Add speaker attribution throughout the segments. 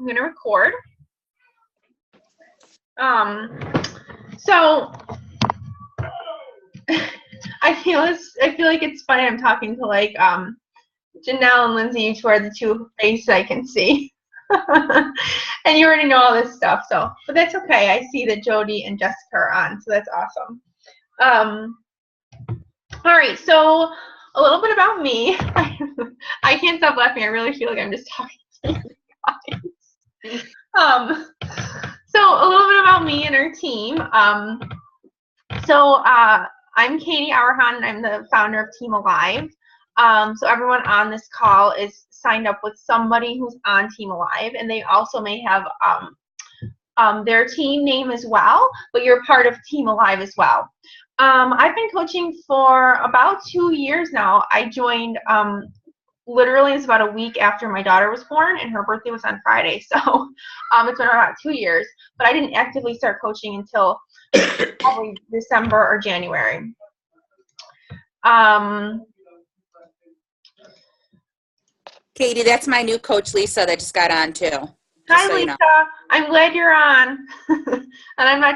Speaker 1: I'm going to record. So I feel like it's funny. I'm talking to like Janelle and Lindsay, each are the two faces I can see. And you already know all this stuff, but that's okay. I see that Jody and Jessica are on, so that's awesome. All right, so a little bit about me. I can't stop laughing. I really feel like I'm just talking to you guys. So a little bit about me and our team. I'm Katie Auerhahn, and I'm the founder of Team Alive. So everyone on this call is signed up with somebody who's on Team Alive, and they also may have their team name as well, but you're part of Team Alive as well. I've been coaching for about 2 years now. I joined literally it's about a week after my daughter was born, and her birthday was on Friday, so it's been about 2 years, but I didn't actively start coaching until probably December or January.
Speaker 2: Katie, that's my new coach, Lisa, that just got on too.
Speaker 1: Hi, so Lisa. You know. I'm glad you're on. And I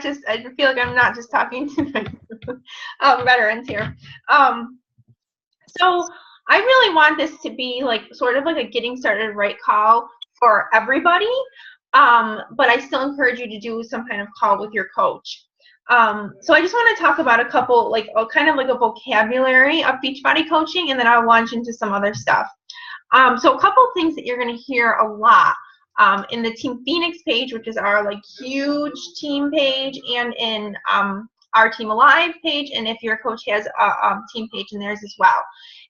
Speaker 1: feel like I'm not just talking to my veterans here. So I really want this to be like sort of like a getting started right call for everybody. But I still encourage you to do some kind of call with your coach. So I just want to talk about a couple, like kind of like a vocabulary of Beachbody coaching, and then I'll launch into some other stuff. So a couple things that you're going to hear a lot in the Team Phoenix page, which is our like huge team page, and in our Team Alive page, and if your coach has a team page in theirs as well.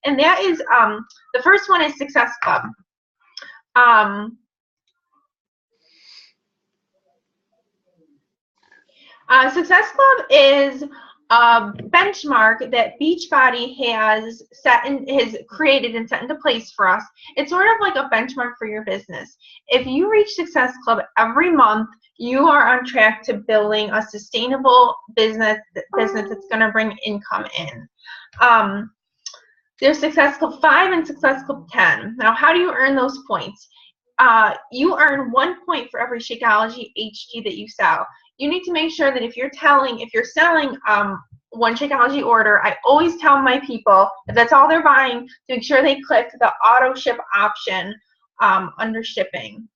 Speaker 1: And that is, the first one is Success Club. Success Club is a benchmark that Beachbody has created and set into place for us. It's sort of like a benchmark for your business. If you reach Success Club every month, you are on track to building a sustainable business that's going to bring income in. There's Success Club 5 and Success Club 10. Now, how do you earn those points? You earn 1 point for every Shakeology HG that you sell. You need to make sure that if you're selling one Shakeology order, I always tell my people, if that's all they're buying, to make sure they click the auto ship option under shipping.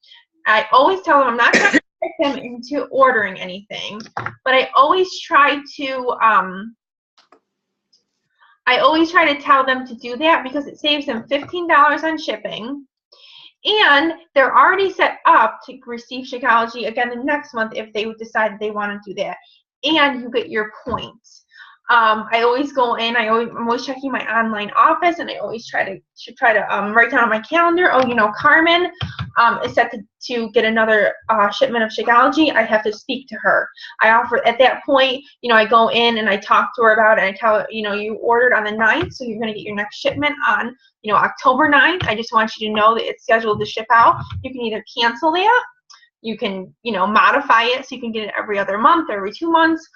Speaker 1: I always tell them I'm not going to trick them into ordering anything, but I always try to tell them to do that because it saves them $15 on shipping. And they're already set up to receive Shakeology again the next month if they decide they want to do that. And you get your points. I always go in. I'm always checking my online office, and I always try to write down on my calendar. Oh, Carmen is set to get another shipment of Shakeology. I have to speak to her. I offer at that point. I go in and I talk to her about it. And I tell her, you ordered on the 9th, so you're going to get your next shipment on October 9th. I just want you to know that it's scheduled to ship out. You can either cancel that, you can modify it so you can get it every other month or every 2 months.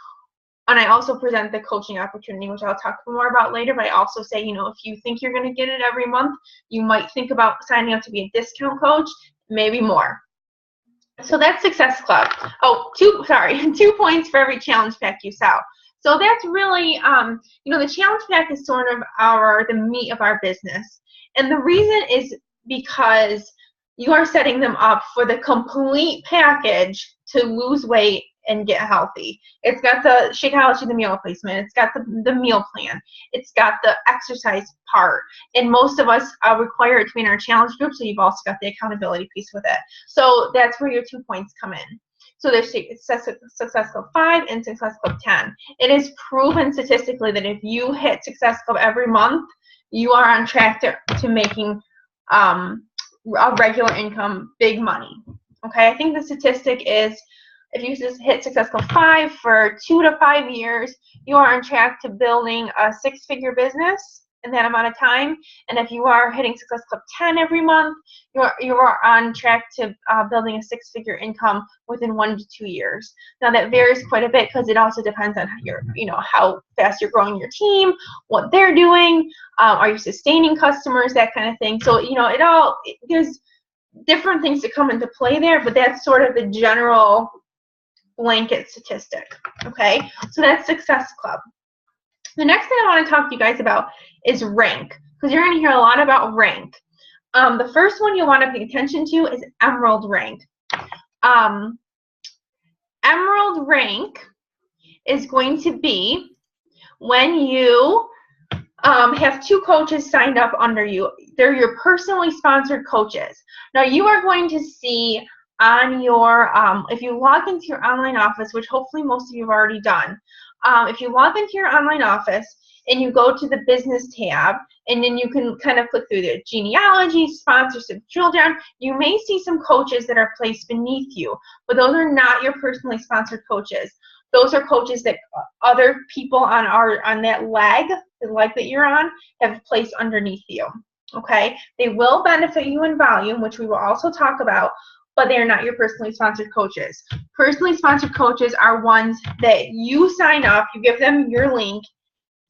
Speaker 1: And I also present the coaching opportunity, which I'll talk more about later, but I also say, if you think you're going to get it every month, you might think about signing up to be a discount coach, maybe more. So that's Success Club. Oh, 2 points for every challenge pack you sell. So that's really, the challenge pack is sort of the meat of our business. And the reason is because you are setting them up for the complete package to lose weight and get healthy. It's got the Shakeology, the meal replacement. It's got the meal plan. It's got the exercise part. And most of us require it to be in our challenge group, so you've also got the accountability piece with it. So that's where your 2 points come in. So there's Success Club 5 and Success Club 10. It is proven statistically that if you hit Success Club every month, you are on track to making a regular income, big money. Okay, I think the statistic is if you just hit Success Club 5 for 2 to 5 years, you are on track to building a 6-figure business in that amount of time. And if you are hitting Success Club 10 every month, you are on track to building a 6-figure income within 1 to 2 years. Now that varies quite a bit because it also depends on how fast you're growing your team, what they're doing, are you sustaining customers, that kind of thing. So there's different things to come into play there, but that's sort of the general blanket statistic. Okay, so that's Success Club. The next thing I want to talk to you guys about is rank, because you're going to hear a lot about rank. The first one you want to pay attention to is Emerald rank. Emerald rank is going to be when you have 2 coaches signed up under you. They're your personally sponsored coaches. Now you are going to see on your, if you log into your online office, which hopefully most of you have already done, if you log into your online office and you go to the business tab, and then you can kind of click through the genealogy, sponsorship, drill down, you may see some coaches that are placed beneath you, but those are not your personally sponsored coaches. Those are coaches that other people on that leg, the leg that you're on, have placed underneath you. Okay? They will benefit you in volume, which we will also talk about, but they are not your personally sponsored coaches. Personally sponsored coaches are ones that you sign up, you give them your link,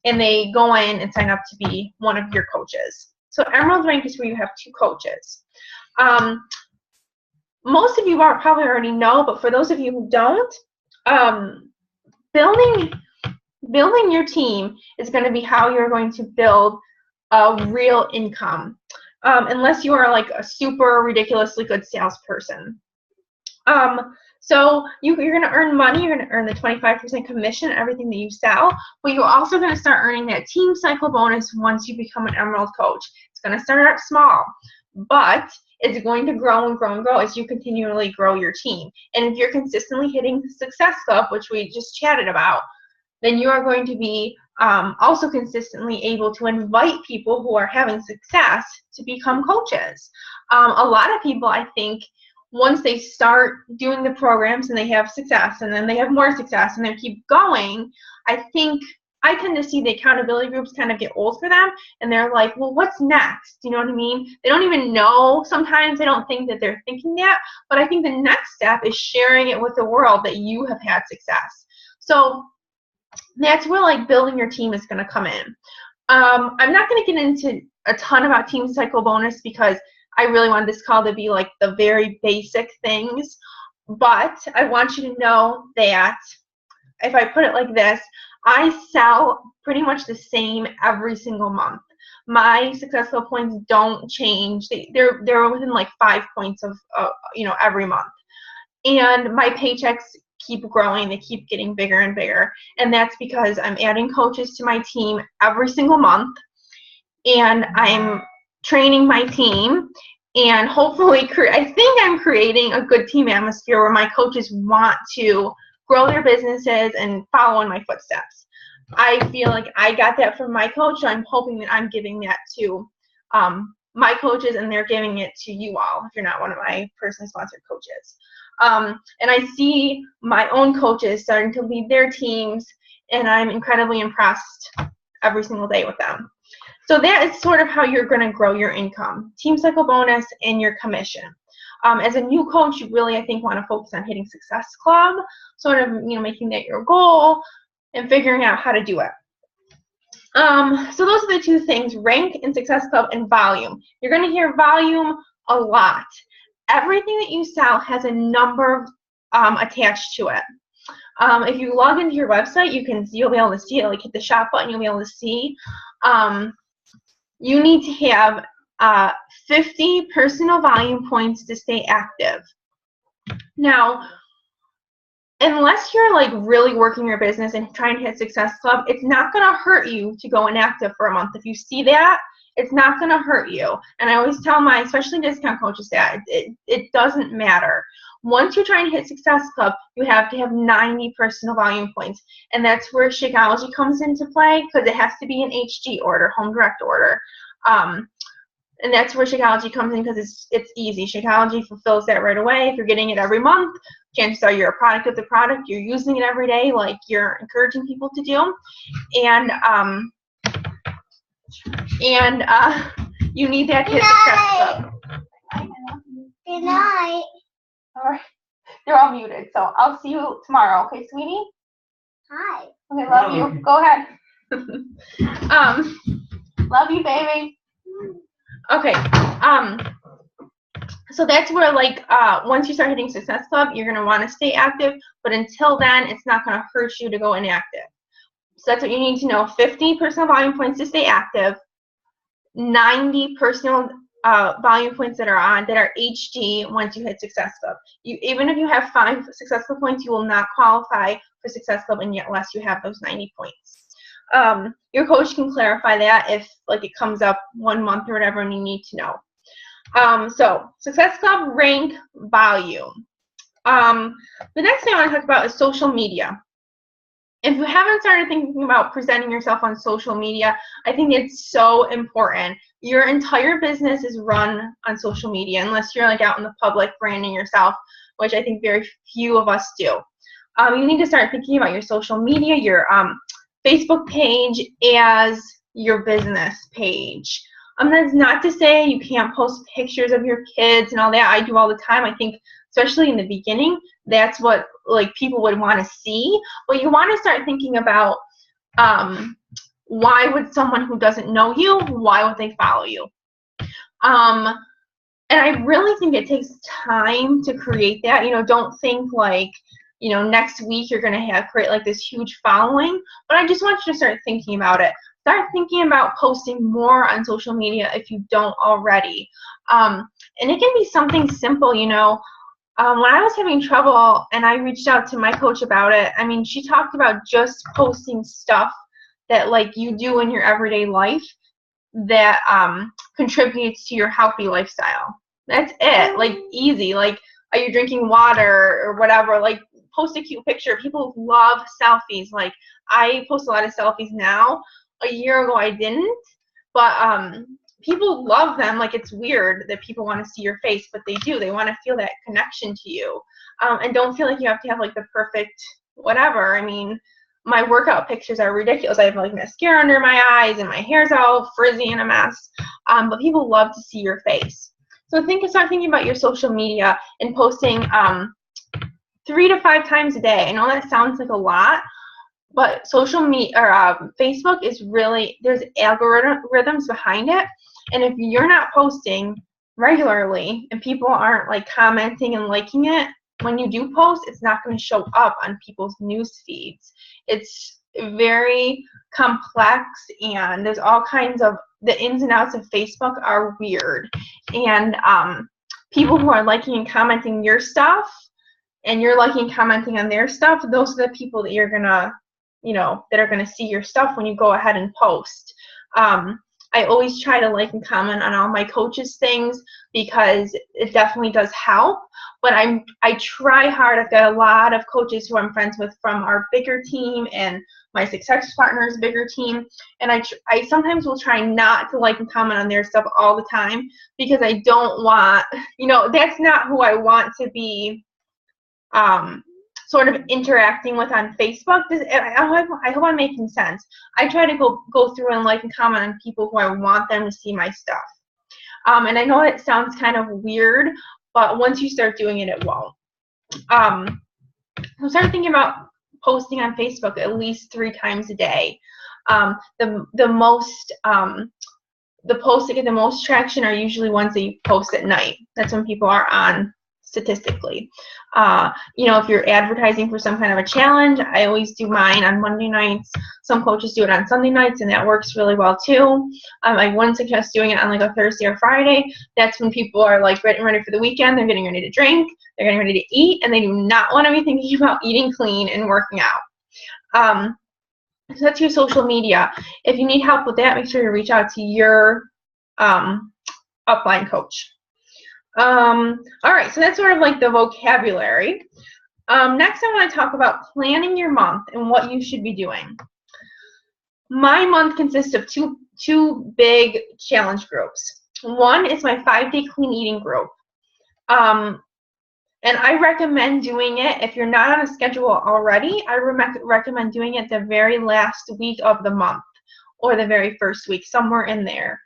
Speaker 1: and they go in and sign up to be one of your coaches. So Emerald rank is where you have 2 coaches. Most of you probably already know, but for those of you who don't, building your team is going to be how you're going to build a real income, unless you are like a super ridiculously good salesperson. So you're going to earn money. You're going to earn the 25% commission on everything that you sell, but you're also going to start earning that team cycle bonus once you become an Emerald coach. It's going to start out small, but it's going to grow and grow and grow as you continually grow your team. And if you're consistently hitting the Success Club, which we just chatted about, then you are going to be also consistently able to invite people who are having success to become coaches. A lot of people, I think, once they start doing the programs and they have success and then they have more success and they keep going, I tend to see the accountability groups kind of get old for them, and they're like, well, what's next? You know what I mean? They don't even know. Sometimes they don't think that they're thinking that, but I think the next step is sharing it with the world that you have had success. So that's where like building your team is going to come in. I'm not going to get into a ton about team cycle bonus because I really want this call to be like the very basic things, but I want you to know that if I put it like this, I sell pretty much the same every single month. My Success Club points don't change. They're within like 5 points of every month, and my paychecks keep growing. They keep getting bigger and bigger, and that's because I'm adding coaches to my team every single month, and I'm training my team, and hopefully I think I'm creating a good team atmosphere where my coaches want to grow their businesses and follow in my footsteps. I feel like I got that from my coach, so I'm hoping that I'm giving that to my coaches, and they're giving it to you all if you're not one of my personally sponsored coaches. And I see my own coaches starting to lead their teams, and I'm incredibly impressed every single day with them. So that is sort of how you're going to grow your income, team cycle bonus and your commission. As a new coach, you really, I think, want to focus on hitting Success Club, sort of, making that your goal and figuring out how to do it. So those are the 2 things, rank and Success Club and volume. You're going to hear volume a lot. Everything that you sell has a number attached to it. If you log into your website, you'll be able to see it, like hit the shop button, you'll be able to see. You need to have 50 personal volume points to stay active. Now, unless you're like really working your business and trying to hit Success Club, it's not going to hurt you to go inactive for a month. If you see that, it's not going to hurt you. And I always tell my, especially discount coaches, that it doesn't matter. Once you're trying to hit Success Club, you have to have 90 personal volume points. And that's where Shakeology comes into play, because it has to be an HG order, home direct order. And that's where Shakeology comes in, because it's easy. Shakeology fulfills that right away. If you're getting it every month, chances are you're a product of the product. You're using it every day, like you're encouraging people to do. And you need that to hit Success Club.
Speaker 3: Good night.
Speaker 1: All right. They're all muted, so I'll see you tomorrow. Okay, sweetie?
Speaker 3: Hi.
Speaker 1: Okay, love you. Go ahead. Love you, baby. Okay. So that's where, like, once you start hitting Success Club, you're going to want to stay active. But until then, it's not going to hurt you to go inactive. So that's what you need to know. 50 personal volume points to stay active. 90 personal volume points that are HD once you hit Success Club. Even if you have 5 Success Club points, you will not qualify for Success Club unless you have those 90 points. Your coach can clarify that if, like, it comes up 1 month or whatever and you need to know. So Success Club, rank, volume. The next thing I want to talk about is social media. If you haven't started thinking about presenting yourself on social media, I think it's so important. Your entire business is run on social media, unless you're, like, out in the public branding yourself, which I think very few of us do. You need to start thinking about your social media, your Facebook page as your business page. That's not to say you can't post pictures of your kids and all that. I do all the time. I think, especially in the beginning, that's what, like, people would want to see. But you want to start thinking about why would someone who doesn't know you, why would they follow you? And I really think it takes time to create that. Don't think like, next week you're going to create like this huge following. But I just want you to start thinking about it. Start thinking about posting more on social media if you don't already. And it can be something simple, when I was having trouble and I reached out to my coach about it, she talked about just posting stuff that, like, you do in your everyday life that contributes to your healthy lifestyle. That's it. Like, easy. Like, are you drinking water or whatever? Like, post a cute picture. People love selfies. Like, I post a lot of selfies now. A year ago I didn't, but people love them. Like, it's weird that people want to see your face, but they do. They want to feel that connection to you. And don't feel like you have to have, like, the perfect whatever. My workout pictures are ridiculous. I have, like, mascara under my eyes and my hair's all frizzy and a mess. But people love to see your face. So start thinking about your social media and posting 3 to 5 times a day. I know that sounds like a lot, but social media or Facebook is really, there's algorithms behind it. And if you're not posting regularly and people aren't, like, commenting and liking it, when you do post, it's not going to show up on people's news feeds. It's very complex, and there's all kinds of, the ins and outs of Facebook are weird. And people who are liking and commenting your stuff, and you're liking and commenting on their stuff, those are the people that you're going to, that are going to see your stuff when you go ahead and post. I always try to like and comment on all my coaches' things because it definitely does help. But I try hard. I've got a lot of coaches who I'm friends with from our bigger team and my Success Partners bigger team. And I sometimes will try not to like and comment on their stuff all the time because I don't want, that's not who I want to be sort of interacting with on Facebook. I hope I'm making sense. I try to go through and like and comment on people who I want them to see my stuff. And I know it sounds kind of weird, but once you start doing it, it won't. So start thinking about posting on Facebook at least 3 times a day. The posts that get the most traction are usually ones that you post at night. That's when people are on statistically. If you're advertising for some kind of a challenge, I always do mine on Monday nights. Some coaches do it on Sunday nights, and that works really well too. I wouldn't suggest doing it on like a Thursday or Friday. That's when people are like getting ready for the weekend. They're getting ready to drink. They're getting ready to eat, and they do not want to be thinking about eating clean and working out. So that's your social media. If you need help with that, make sure you reach out to your upline coach. All right, so that's sort of like the vocabulary. Next, I want to talk about planning your month and what you should be doing. My month consists of two big challenge groups. One is my 5-day clean eating group. And I recommend doing it, if you're not on a schedule already, I recommend doing it the very last week of the month or the very first week, somewhere in there.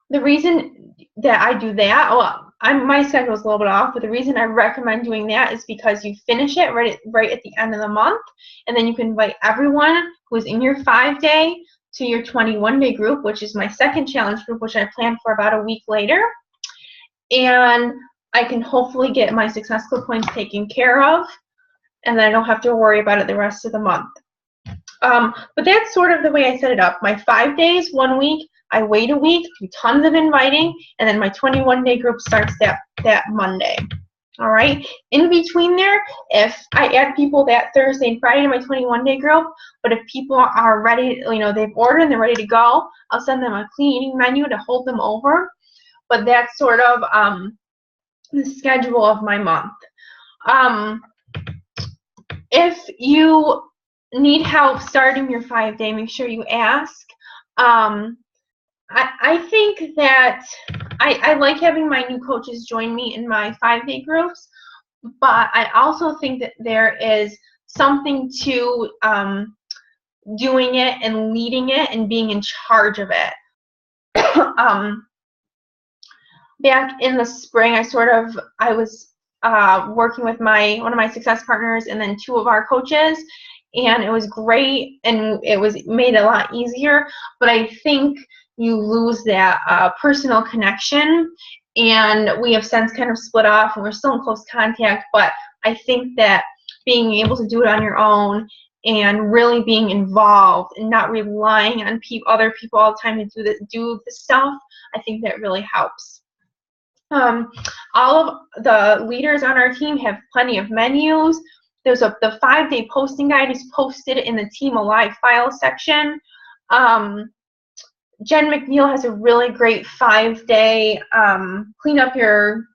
Speaker 1: The reason that I do that, my schedule is a little bit off, but the reason I recommend doing that is because you finish it right at the end of the month, and then you can invite everyone who's in your 5-day to your 21-day group, which is my second challenge group, which I plan for about a week later. and I can hopefully get my Success Club points taken care of, and then I don't have to worry about it the rest of the month. But that's sort of the way I set it up. My 5 days, 1 week, I wait a week, do tons of inviting, and then my 21-day group starts that Monday. All right. In between there, if I add people that Thursday and Friday to my 21-day group, but if people are ready, they've ordered and they're ready to go, I'll send them a cleaning menu to hold them over. But that's sort of the schedule of my month. If you need help starting your 5-day, make sure you ask. I think that I like having my new coaches join me in my 5-day groups, but I also think that there is something to doing it and leading it and being in charge of it. Back in the spring, I was working with one of my success partners and then 2 of our coaches, and it was great and it was made it a lot easier, but I think you lose that personal connection, and we have since kind of split off and we're still in close contact, but I think that being able to do it on your own and really being involved and not relying on other people all the time to do the stuff, I think that really helps. All of the leaders on our team have plenty of menus. There's the 5-day posting guide is posted in the Team Alive file section. Jen McNeil has a really great 5-day clean up your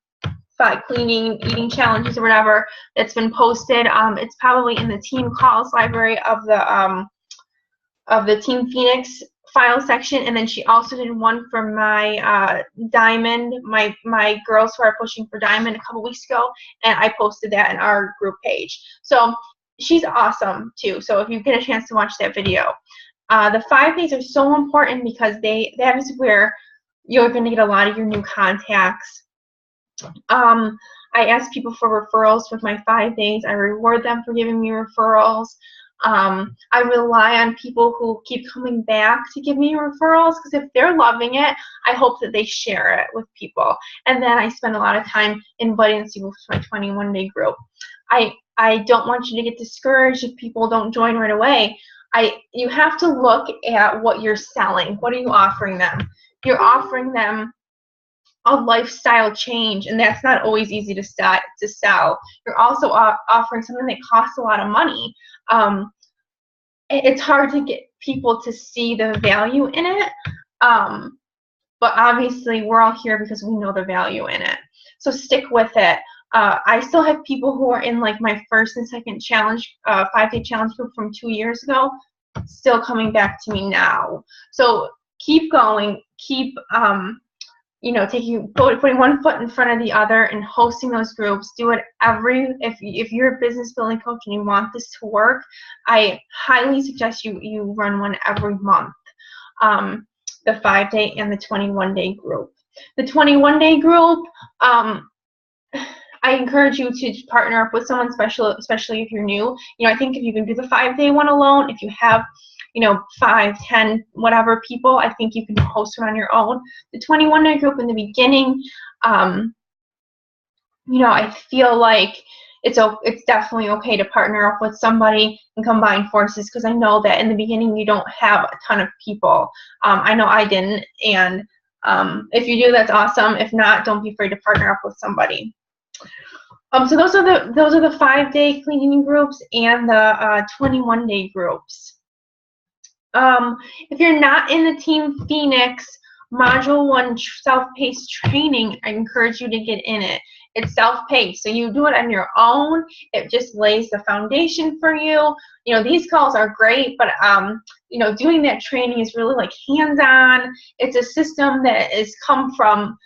Speaker 1: cleaning, eating challenges or whatever that's been posted. It's probably in the Team Calls library of the Team Phoenix file section, and then she also did one for my Diamond, my girls who are pushing for Diamond a couple weeks ago, and I posted that in our group page. So she's awesome too. So if you get a chance to watch that video. The 5 days are so important because that is where you're going to get a lot of your new contacts. I ask people for referrals with my 5 days. I reward them for giving me referrals. I rely on people who keep coming back to give me referrals, because if they're loving it, I hope that they share it with people. And then I spend a lot of time inviting people to my 21-day group. I don't want you to get discouraged if people don't join right away. You have to look at what you're selling. What are you offering them? You're offering them a lifestyle change, and that's not always easy to sell. You're also offering something that costs a lot of money. It's hard to get people to see the value in it, but obviously we're all here because we know the value in it. So stick with it. I still have people who are in like my first and second challenge, 5-day challenge group from 2 years ago, still coming back to me now. So keep going, keep putting one foot in front of the other and hosting those groups. Do it if you're a business building coach and you want this to work, I highly suggest you run one every month. The 5-day and the 21-day group. The 21-day group, I encourage you to partner up with someone special, especially if you're new. I think if you can do the 5-day one alone, if you have 5, 10, whatever people, I think you can host it on your own. The 21-day group in the beginning, I feel like it's definitely okay to partner up with somebody and combine forces, because I know that in the beginning you don't have a ton of people. I know I didn't, and if you do, that's awesome. If not, don't be afraid to partner up with somebody. So those are the 5-day cleaning groups and the 21-day groups. If you're not in the Team Phoenix Module 1 self-paced training, I encourage you to get in it. It's self-paced, so you do it on your own. It just lays the foundation for you. These calls are great, but doing that training is really like hands-on. It's a system that has come from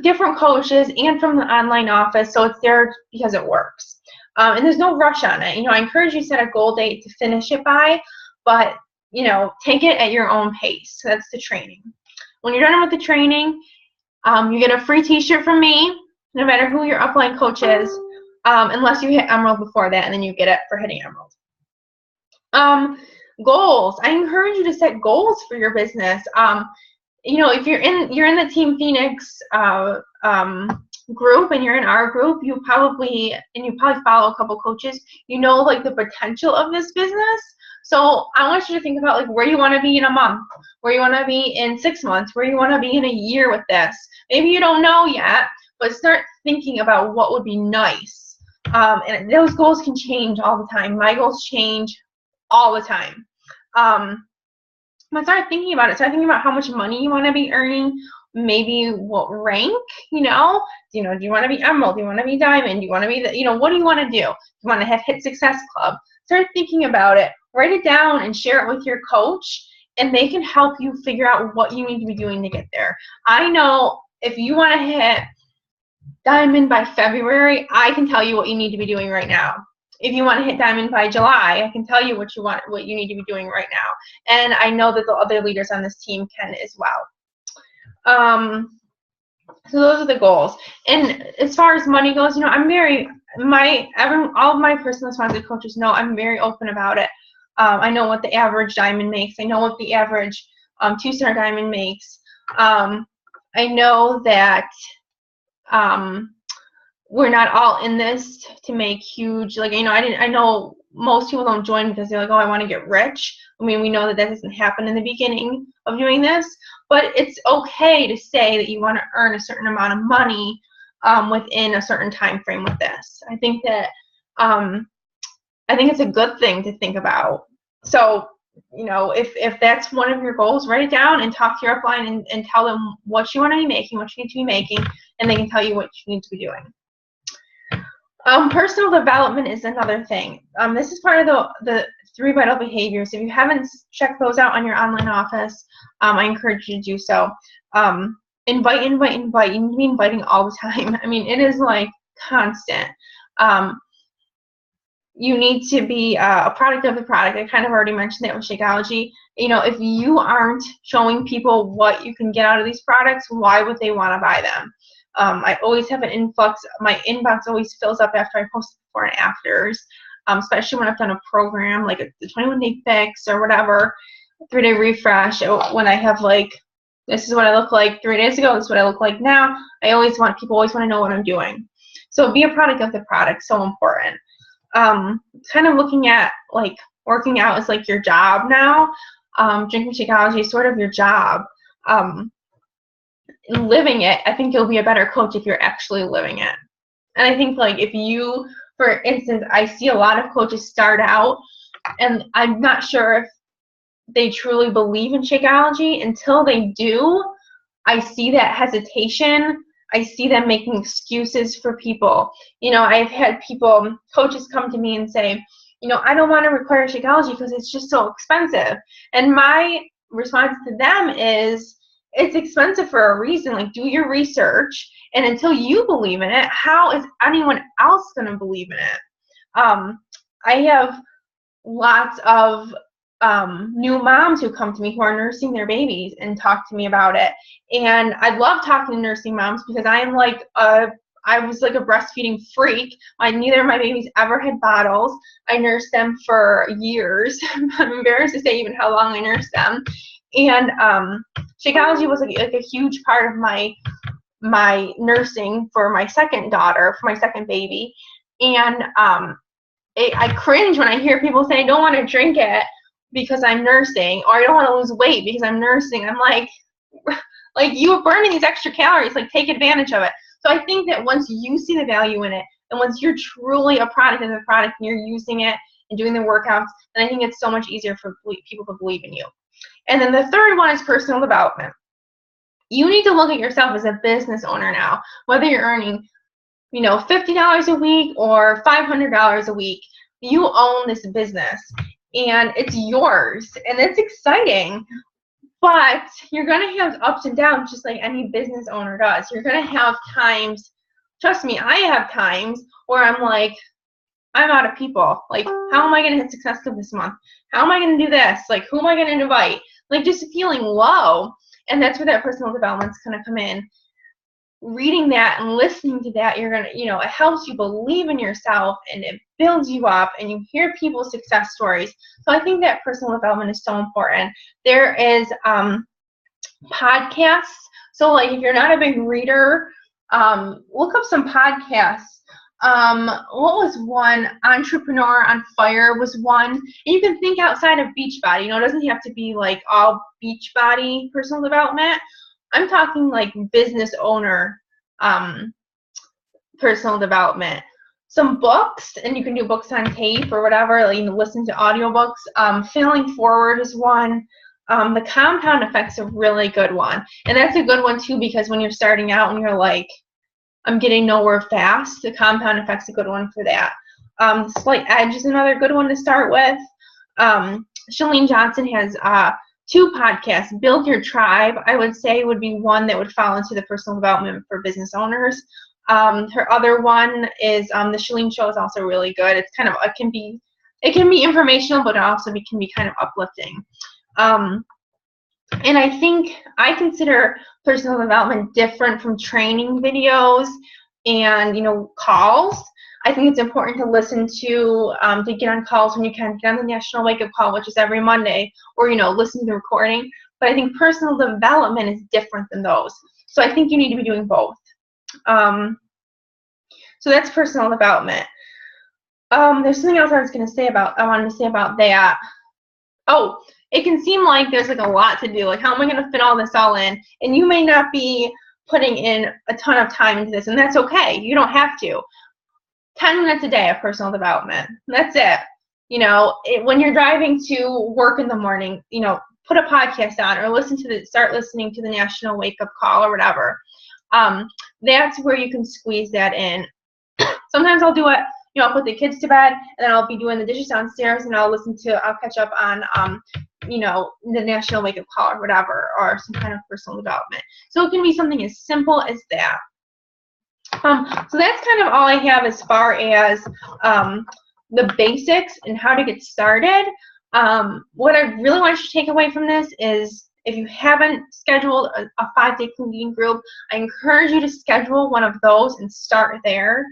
Speaker 1: different coaches and from the online office, so it's there because it works. And there's no rush on it. I encourage you to set a goal date to finish it by, but take it at your own pace. So that's the training. When you're done with the training, you get a free t-shirt from me, no matter who your upline coach is, unless you hit Emerald before that, and then you get it for hitting Emerald. Goals. I encourage you to set goals for your business. if you're in the Team Phoenix group and you're in our group, you probably follow a couple coaches, like the potential of this business. So I want you to think about like where you want to be in a month, where you want to be in 6 months, where you want to be in a year with this. Maybe you don't know yet, but start thinking about what would be nice. And those goals can change all the time. My goals change all the time. But start thinking about it. Start thinking about how much money you want to be earning, maybe what rank, do you want to be emerald? Do you want to be diamond? Do you want to be, what do you want to do? You want to have Hit Success Club? Start thinking about it. Write it down and share it with your coach, and they can help you figure out what you need to be doing to get there. I know if you want to hit diamond by February, I can tell you what you need to be doing right now. If you want to hit diamond by July, I can tell you what you need to be doing right now. And I know that the other leaders on this team can as well. So those are the goals. And as far as money goes, all of my personal sponsored coaches know I'm very open about it. I know what the average diamond makes. I know what the average 2-star diamond makes. I know that we're not all in this to make huge, I know most people don't join because they're like, oh, I want to get rich. I mean, we know that doesn't happen in the beginning of doing this, but it's okay to say that you want to earn a certain amount of money within a certain time frame with this. I think that I think it's a good thing to think about. So, if that's one of your goals, write it down and talk to your upline and tell them what you want to be making, what you need to be making, and they can tell you what you need to be doing. Personal development is another thing. This is part of the 3 vital behaviors. If you haven't checked those out on your online office, I encourage you to do so. Invite. You need to be inviting all the time. I mean, it is like constant. You need to be a product of the product. I kind of already mentioned that with Shakeology. If you aren't showing people what you can get out of these products, why would they want to buy them? I always have an influx. My inbox always fills up after I post before and afters, especially when I've done a program like the 21-day fix or whatever, 3-day refresh. When I have this is what I look like 3 days ago, this is what I look like now. People always want to know what I'm doing. So be a product of the product, so important. Kind of looking at working out is like your job now. Drinking Shakeology is sort of your job. Living it, I think you'll be a better coach if you're actually living it. And I think if you, for instance, I see a lot of coaches start out and I'm not sure if they truly believe in Shakeology. Until they do, I see that hesitation. I see them making excuses for people. I've had coaches come to me and say, I don't want to require Shakeology because it's just so expensive. And my response to them is, it's expensive for a reason. Do your research, and until you believe in it, how is anyone else going to believe in it? I have lots of new moms who come to me who are nursing their babies and talk to me about it. And I love talking to nursing moms because I was like a breastfeeding freak. Neither of my babies ever had bottles. I nursed them for years. I'm embarrassed to say even how long I nursed them. And Shakeology was like a huge part of my nursing for my second daughter, for my second baby. And I cringe when I hear people say I don't want to drink it because I'm nursing, or I don't want to lose weight because I'm nursing. I'm like you are burning these extra calories, take advantage of it. So I think that once you see the value in it, and once you're truly a product of the product and you're using it and doing the workouts, then I think it's so much easier for people to believe in you. And then the third one is personal development. You need to look at yourself as a business owner now, whether you're earning, $50 a week or $500 a week. You own this business, and it's yours, and it's exciting. But you're going to have ups and downs just like any business owner does. You're going to have times, trust me, I have times where I'm I'm out of people. How am I going to hit Success Club this month? How am I going to do this? Who am I going to invite? Just feeling low. And that's where that personal development's going to come in. Reading that and listening to that, you're going to, it helps you believe in yourself, and it builds you up, and you hear people's success stories. So I think that personal development is so important. There is podcasts. So like if you're not a big reader, look up some podcasts. What was one? Entrepreneur on Fire was one. And you can think outside of Beachbody. It doesn't have to be like all Beachbody personal development. I'm talking like business owner personal development. Some books, and you can do books on tape or whatever, like you can listen to audiobooks. Failing Forward is one. The Compound Effect's a really good one. And that's a good one too because when you're starting out and you're like, I'm getting nowhere fast, the Compound Effect's a good one for that. Slight Edge is another good one to start with. Chalene Johnson has 2 podcasts. Build Your Tribe, I would say, would be one that would fall into the personal development for business owners. Her other one is the Chalene Show is also really good. It's kind of it can be informational, but it also can be kind of uplifting. And I think I consider personal development different from training videos and calls. I think it's important to listen to get on calls when you can. Get on the National Wake Up Call, which is every Monday, or listen to the recording. But I think personal development is different than those. So I think you need to be doing both. So that's personal development. There's something else I wanted to say about that. Oh, it can seem like there's like a lot to do. Like, how am I going to fit all this all in? And you may not be putting in a ton of time into this, and that's okay. You don't have to. 10 minutes a day of personal development. That's it. When you're driving to work in the morning, put a podcast on or start listening to the National Wake Up Call or whatever. That's where you can squeeze that in. Sometimes I'll do it, I'll put the kids to bed and then I'll be doing the dishes downstairs and I'll catch up on, the National Wake Up Call or whatever, or some kind of personal development. So it can be something as simple as that. So that's kind of all I have as far as the basics and how to get started. What I really want you to take away from this is if you haven't scheduled a 5-day clean eating group, I encourage you to schedule one of those and start there.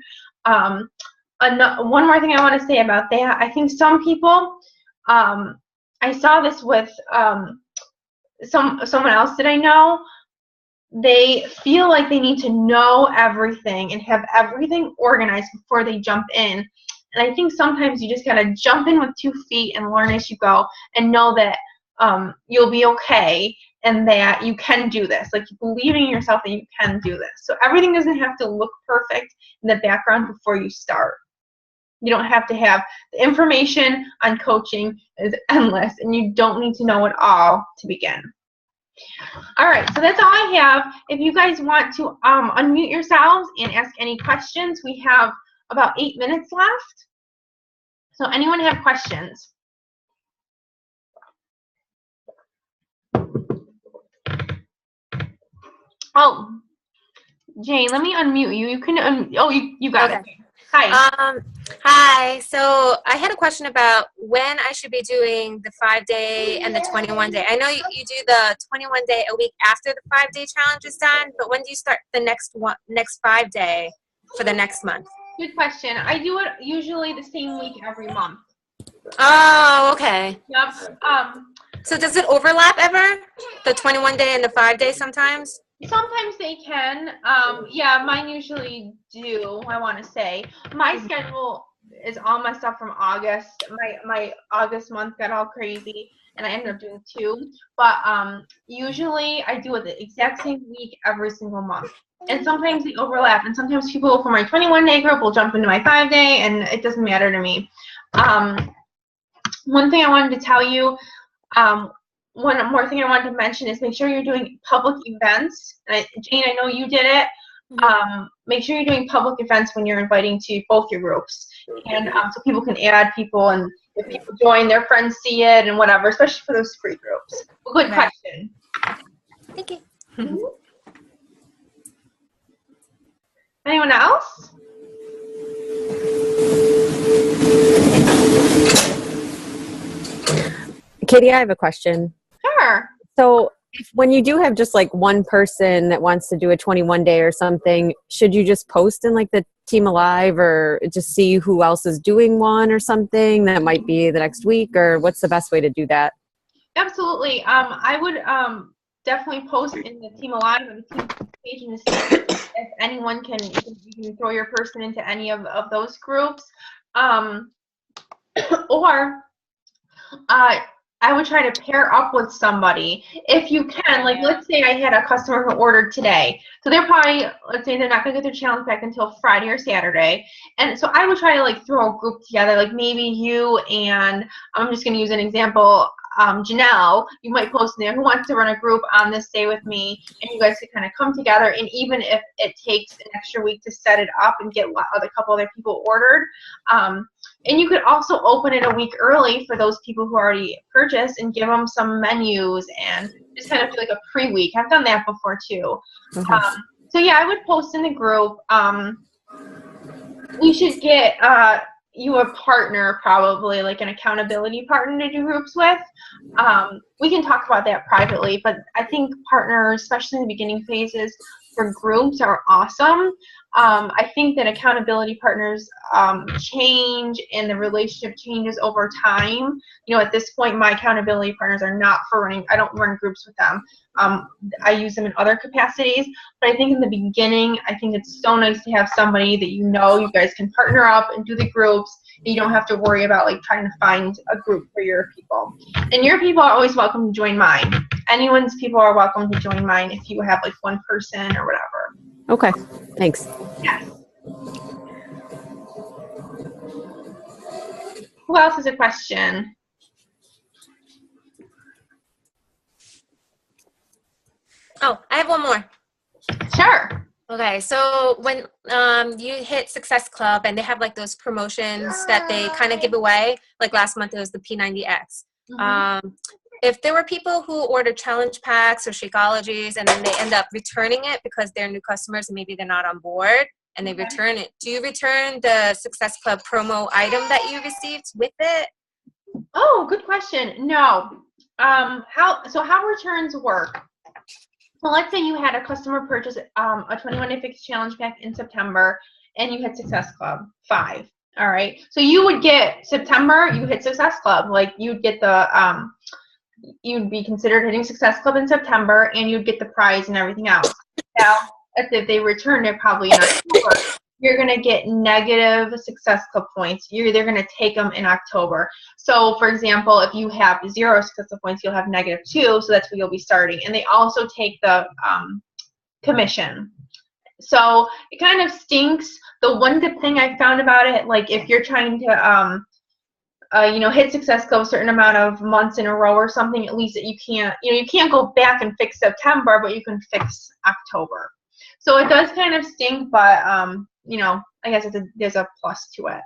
Speaker 1: One more thing I want to say about that, I think some people, I saw this with someone else that I know, they feel like they need to know everything and have everything organized before they jump in. And I think sometimes you just got to jump in with 2 feet and learn as you go and know that you'll be okay and that you can do this. Like, believing in yourself that you can do this. So everything doesn't have to look perfect in the background before you start. You don't have to have the information on coaching is endless, and you don't need to know it all to begin. All right, so that's all I have. If you guys want to unmute yourselves and ask any questions, we have about 8 minutes left. So anyone have questions? Oh, Jane, let me unmute you. You can you got it. Hi.
Speaker 4: Hi. So I had a question about when I should be doing the 5-day and the 21-day. I know you do the 21-day a week after the 5-day challenge is done, but when do you start the next 5-day for the next month?
Speaker 1: Good question. I do it usually the same week every month.
Speaker 4: Oh, okay.
Speaker 1: Yep.
Speaker 4: So does it overlap ever? The 21-day and the 5-day sometimes?
Speaker 1: Sometimes they can. Yeah, mine usually do, I want to say. My schedule is all my stuff from August. My August month got all crazy, and I ended up doing 2. But usually I do it the exact same week every single month. And sometimes they overlap, and sometimes people from my 21-day group will jump into my 5-day, and it doesn't matter to me. One thing I wanted to tell you, one more thing I wanted to mention is make sure you're doing public events. Jane, I know you did it. Make sure you're doing public events when you're inviting to both your groups. And so people can add people, and if people join, their friends see it and whatever, especially for those free groups. Well, good question.
Speaker 4: Thank you.
Speaker 1: Anyone else?
Speaker 5: Katie, I have a question.
Speaker 1: Sure.
Speaker 5: So when you do have just like one person that wants to do a 21-day or something, should you just post in like the Team Alive or just see who else is doing one or something that might be the next week, or what's the best way to do that?
Speaker 1: Absolutely. I would definitely post in the Team Alive or the team page in the state if anyone you can throw your person into any of those groups. Or I would try to pair up with somebody if you can. Like, let's say I had a customer who ordered today. So they're probably, let's say they're not going to get their challenge pack until Friday or Saturday. And so I would try to, like, throw a group together. Like, maybe you and, I'm just going to use an example, Janelle, you might post in there, who wants to run a group on this day with me, and you guys could kind of come together. And even if it takes an extra week to set it up and get a couple other people ordered, and you could also open it a week early for those people who already purchased and give them some menus and just kind of do like a pre-week. I've done that before too.
Speaker 5: Okay.
Speaker 1: So yeah, I would post in the group. We should get you a partner, probably like an accountability partner to do groups with. We can talk about that privately, but I think partners, especially in the beginning phases for groups, are awesome. I think that accountability partners change and the relationship changes over time. You know, at this point, my accountability partners are not for running, I don't run groups with them. I use them in other capacities, but I think in the beginning, I think it's so nice to have somebody that you guys can partner up and do the groups. You don't have to worry about like trying to find a group for your people. And your people are always welcome to join mine. Anyone's people are welcome to join mine if you have like one person or whatever.
Speaker 5: Okay. Thanks.
Speaker 1: Yes. Who else has a question?
Speaker 4: Oh, I have one more.
Speaker 1: Sure.
Speaker 4: Okay, so when you hit Success Club and they have like those promotions that they kind of give away, like last month it was the P90X. If there were people who ordered challenge packs or Shakeologies and then they end up returning it because they're new customers and maybe they're not on board and they return it, do you return the Success Club promo item that you received with it?
Speaker 1: Oh, good question. No. How returns work? Well, let's say you had a customer purchase a 21-day fixed challenge pack in September and you hit Success Club 5. All right. So you would get September, you hit Success Club. Like you'd get the you'd be considered hitting Success Club in September, and you'd get the prize and everything else. Now, if they returned it probably in October, you're going to get negative Success Club points. They're going to take them in October. So, for example, if you have 0 Success Club points, you'll have -2, so that's where you'll be starting. And they also take the commission. So it kind of stinks. The one good thing I found about it, like if you're trying to hit Success Club a certain amount of months in a row or something, at least that you can't go back and fix September, but you can fix October. So it does kind of stink, but I guess there's a plus to it.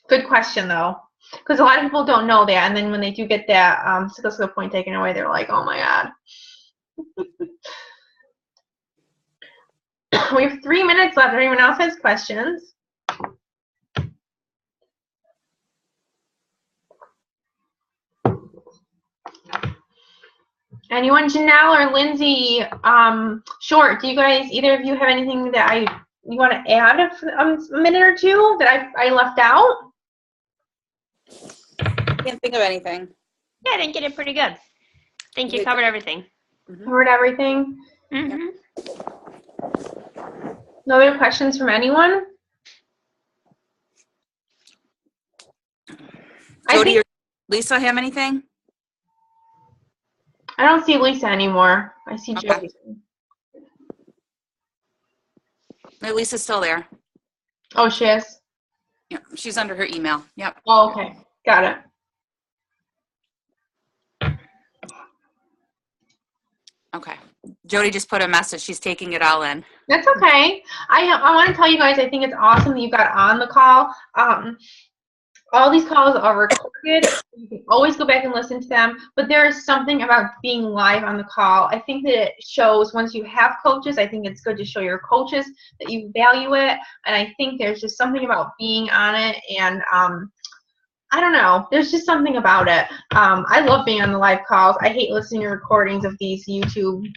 Speaker 1: Good question though, because a lot of people don't know that, and then when they do get that Success Club point taken away, they're like, oh my god. We have 3 minutes left. If anyone else has questions? Anyone, Janelle or Lindsay, Short, do you guys, either of you have anything that you want to add a minute or two that I left out?
Speaker 2: Can't think of anything.
Speaker 6: Yeah, I think you did pretty good. I think you covered everything.
Speaker 1: Covered everything?
Speaker 6: Mm-hmm.
Speaker 1: No other questions from anyone?
Speaker 2: Jody or Lisa have anything?
Speaker 1: I don't see Lisa anymore. I see
Speaker 2: Okay.
Speaker 1: Jody.
Speaker 2: No, Lisa's still there.
Speaker 1: Oh, she is?
Speaker 2: Yeah, she's under her email. Yep.
Speaker 1: Oh, okay. Got it.
Speaker 2: Okay. Jody just put a message. She's taking it all in.
Speaker 1: That's okay. I want to tell you guys, I think it's awesome that you got on the call. All these calls are recorded. You can always go back and listen to them. But there is something about being live on the call. I think that it shows, once you have coaches, I think it's good to show your coaches that you value it. And I think there's just something about being on it. And I don't know. There's just something about it. I love being on the live calls. I hate listening to recordings of these YouTube,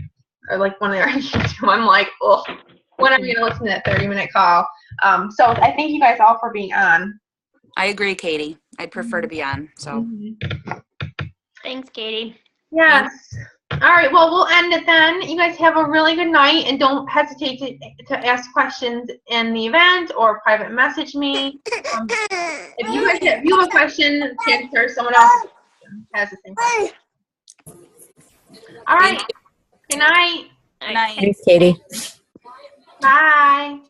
Speaker 1: or like when they're on YouTube. I'm like, oh, when am I going to listen to that 30-minute call? So I thank you guys all for being on.
Speaker 2: I agree, Katie. I'd prefer to be on. So
Speaker 6: Thanks, Katie.
Speaker 1: Yes. All right. Well, we'll end it then. You guys have a really good night, and don't hesitate to ask questions in the event or private message me. If you have a question, chances are someone else has the same question. All right. Good night.
Speaker 2: Good night.
Speaker 5: Thanks, Katie.
Speaker 1: Bye.